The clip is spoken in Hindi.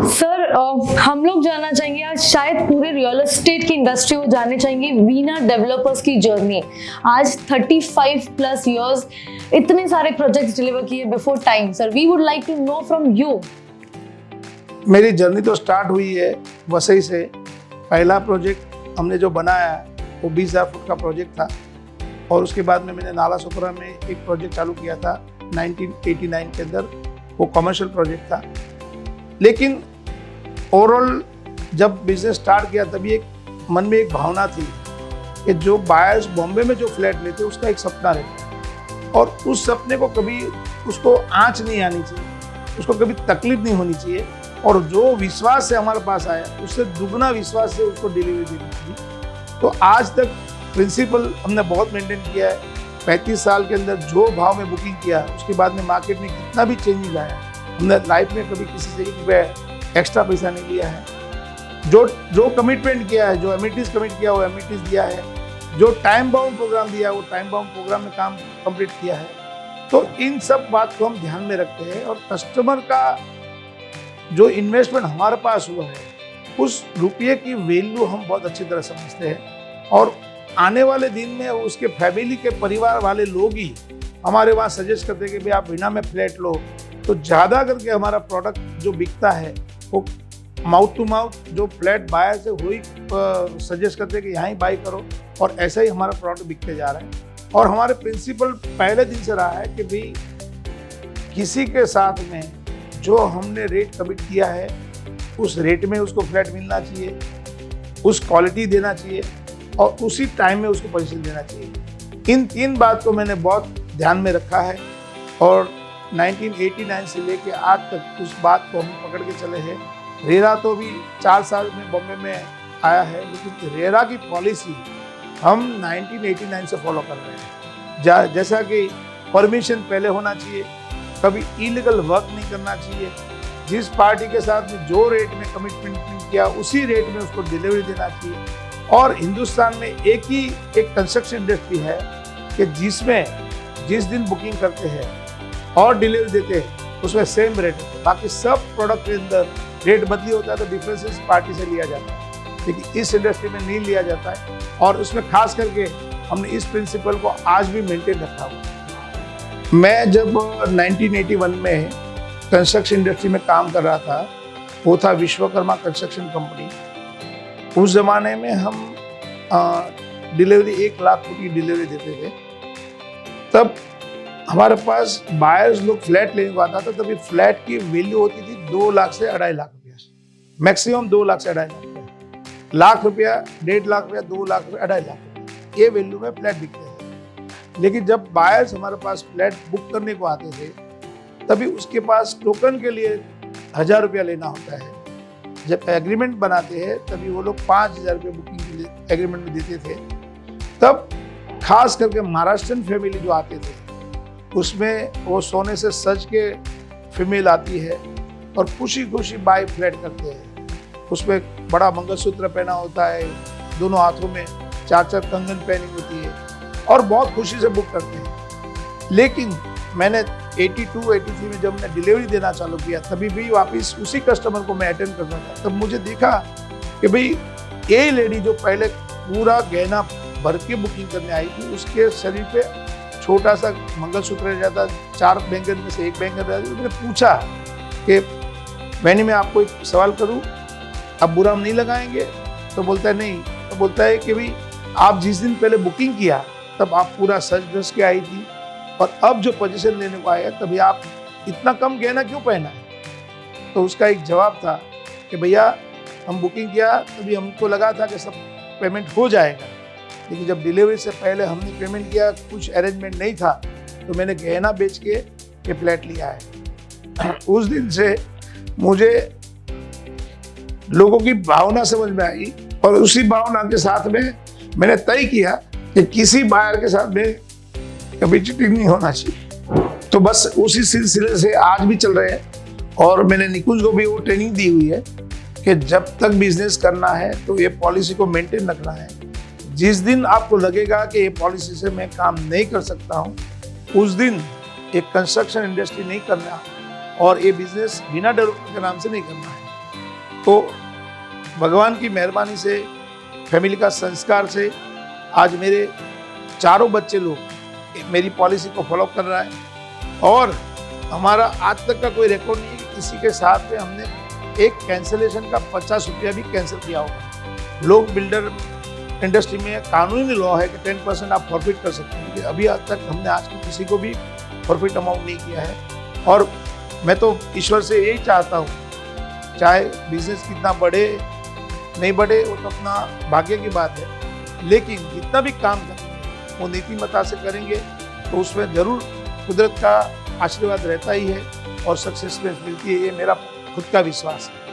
सर हम लोग जानना चाहेंगे, आज शायद पूरे रियल एस्टेट की इंडस्ट्री को जानना चाहेंगे वीना डेवलपर्स की जर्नी। आज 35 प्लस इयर्स, इतने सारे प्रोजेक्ट्स डिलीवर किए before time. Sir we would like to know from you. मेरी जर्नी तो स्टार्ट हुई है वसई से। पहला प्रोजेक्ट हमने जो बनाया वो 20,000 फुट का प्रोजेक्ट था, और उसके बाद में मैंने नाला सोपरा में एक प्रोजेक्ट चालू किया था 1989 के अंदर। वो कमर्शियल प्रोजेक्ट था, लेकिन ओवरऑल जब बिजनेस स्टार्ट किया तभी एक मन में एक भावना थी कि जो बायर्स बॉम्बे में जो फ्लैट लेते उसका एक सपना रहता है, और उस सपने को कभी उसको आँच नहीं आनी चाहिए, उसको कभी तकलीफ नहीं होनी चाहिए, और जो विश्वास से हमारे पास आया उससे दुगना विश्वास से उसको डिलीवरी देनी चाहिए। तो आज तक प्रिंसिपल हमने बहुत मेंटेन किया है। 35 साल के अंदर जो भाव में बुकिंग किया, उसके बाद में मार्केट में कितना भी चेंजेस आया, हमने लाइफ में कभी किसी से ₹1 एक्स्ट्रा पैसा नहीं लिया है। जो कमिटमेंट किया है, जो एमिटीज कमिट किया वो एमिटीज दिया है, जो टाइम बाउंड प्रोग्राम दिया वो टाइम बाउंड प्रोग्राम में काम कंप्लीट किया है। तो इन सब बात को हम ध्यान में रखते हैं, और कस्टमर का जो इन्वेस्टमेंट हमारे पास हुआ है उस रुपये की वैल्यू हम बहुत अच्छी तरह समझते हैं, और आने वाले दिन में उसके फैमिली के परिवार वाले लोग ही हमारे वहाँ सजेस्ट करते हैं कि भाई आप वीना में फ्लैट लो। तो ज़्यादा करके हमारा प्रोडक्ट जो बिकता है वो माउथ टू माउथ जो फ्लैट बायर से वही सजेस्ट करते हैं कि यहाँ ही बाई करो, और ऐसा ही हमारा प्रोडक्ट बिकते जा रहा है। और हमारे प्रिंसिपल पहले दिन से रहा है कि भाई किसी के साथ में जो हमने रेट कमिट किया है उस रेट में उसको फ्लैट मिलना चाहिए, उस क्वालिटी देना चाहिए, और उसी टाइम में उसको पोजीशन देना चाहिए। इन 3 बात को मैंने बहुत ध्यान में रखा है, और 1989 से लेके आज तक उस बात को हम पकड़ के चले हैं। रेरा तो भी 4 साल में बॉम्बे में आया है, लेकिन रेरा की पॉलिसी हम 1989 से फॉलो कर रहे हैं। जैसा कि परमिशन पहले होना चाहिए, कभी इलीगल वर्क नहीं करना चाहिए, जिस पार्टी के साथ में जो रेट में कमिटमेंट किया उसी रेट में उसको डिलीवरी देना चाहिए। और हिंदुस्तान में एक कंस्ट्रक्शन इंडस्ट्री है कि जिसमें जिस दिन बुकिंग करते हैं और डिलीवरी देते हैं उसमें सेम रेट है। बाकी सब प्रोडक्ट के अंदर रेट बदली होता है तो डिफरेंसेस पार्टी से लिया जाता है, लेकिन इस इंडस्ट्री में नहीं लिया जाता है, और उसमें खास करके हमने इस प्रिंसिपल को आज भी मेंटेन रखा हुआ है। मैं जब 1981 में कंस्ट्रक्शन इंडस्ट्री में काम कर रहा था, वो था विश्वकर्मा कंस्ट्रक्शन कंपनी। उस ज़माने में हम डिलीवरी 1 लाख फुट की डिलीवरी देते थे। तब हमारे पास बायर्स लोग फ्लैट लेने को आता था, तभी फ्लैट की वैल्यू होती थी 2 लाख से 2.5 लाख रुपया, मैक्सिमम 2 लाख से 2.5 लाख रुपया, लाख रुपया, 1.5 लाख रुपया, 2 लाख रुपया, 2.5 लाख रुपया, ये वैल्यू में फ्लैट बिकते थे। लेकिन जब बायर्स हमारे पास फ्लैट बुक करने को आते थे तभी उसके पास टोकन के लिए 1,000 रुपया लेना होता है। जब एग्रीमेंट बनाते हैं तभी वो लोग 5,000 रुपये बुकिंग के लिए एग्रीमेंट में देते थे। तब खास करके महाराष्ट्रन फैमिली जो आते थे उसमें वो सोने से सज के फीमेल आती है और खुशी खुशी बाय फ्लैट करते हैं। उसमें बड़ा मंगलसूत्र पहना होता है, दोनों हाथों में 4-4 कंगन पहनी होती है, और बहुत खुशी से बुक करते हैं। लेकिन मैंने 82-83 में जब मैं डिलीवरी देना चालू किया तभी भी वापस उसी कस्टमर को मैं अटेंड करता था। तब मुझे देखा कि भाई ये लेडी जो पहले पूरा गहना भर के बुकिंग करने आई थी, उसके शरीर पे छोटा सा मंगलसूत्र रह जाता, 4 बैंगन में से 1 बैंगन रह जाता। मैंने पूछा कि मैंने मैं आपको एक सवाल करूं, आप बुरा नहीं लगाएंगे? तो बोलता है नहीं। तो बोलता है कि भाई आप जिस दिन पहले बुकिंग किया तब आप पूरा सज धज के आई थी, और अब जो पोजीशन लेने को आया तभी आप इतना कम गहना क्यों पहना है? तो उसका एक जवाब था कि भैया हम बुकिंग किया तभी हमको लगा था कि सब पेमेंट हो जाएगा, लेकिन जब डिलीवरी से पहले हमने पेमेंट किया, कुछ अरेंजमेंट नहीं था, तो मैंने गहना बेच के ये फ्लैट लिया है। उस दिन से मुझे लोगों की भावना समझ में आई, और उसी भावना के साथ में मैंने तय किया कि किसी बायर के साथ में कभी चीटिंग नहीं होना चाहिए। तो बस उसी सिलसिले से आज भी चल रहे हैं, और मैंने निकुंज को भी वो ट्रेनिंग दी हुई है कि जब तक बिजनेस करना है तो ये पॉलिसी को मेंटेन रखना है। जिस दिन आपको लगेगा कि ये पॉलिसी से मैं काम नहीं कर सकता हूँ, उस दिन एक कंस्ट्रक्शन इंडस्ट्री नहीं करना, और ये बिजनेस बिना डेवलपमेंट के नाम से नहीं करना है। तो भगवान की मेहरबानी से, फैमिली का संस्कार से आज मेरे चारों बच्चे लोग मेरी पॉलिसी को फॉलो कर रहा है। और हमारा आज तक का कोई रिकॉर्ड नहीं है कि किसी के साथ में हमने एक कैंसिलेशन का 50 रुपया भी कैंसिल किया होगा। लोग बिल्डर इंडस्ट्री में कानूनी लॉ है कि 10% आप फॉरफिट कर सकते हैं, लेकिन अभी तक हमने आज तक किसी को भी फॉरफिट अमाउंट नहीं किया है। और मैं तो ईश्वर से यही चाहता हूँ, चाहे बिजनेस कितना बढ़े नहीं बढ़े वो तो अपना भाग्य की बात है, लेकिन जितना भी काम करें वो नीतिमत्ता से करेंगे तो उसमें जरूर कुदरत का आशीर्वाद रहता ही है और सक्सेस मिलती है, ये मेरा खुद का विश्वास है।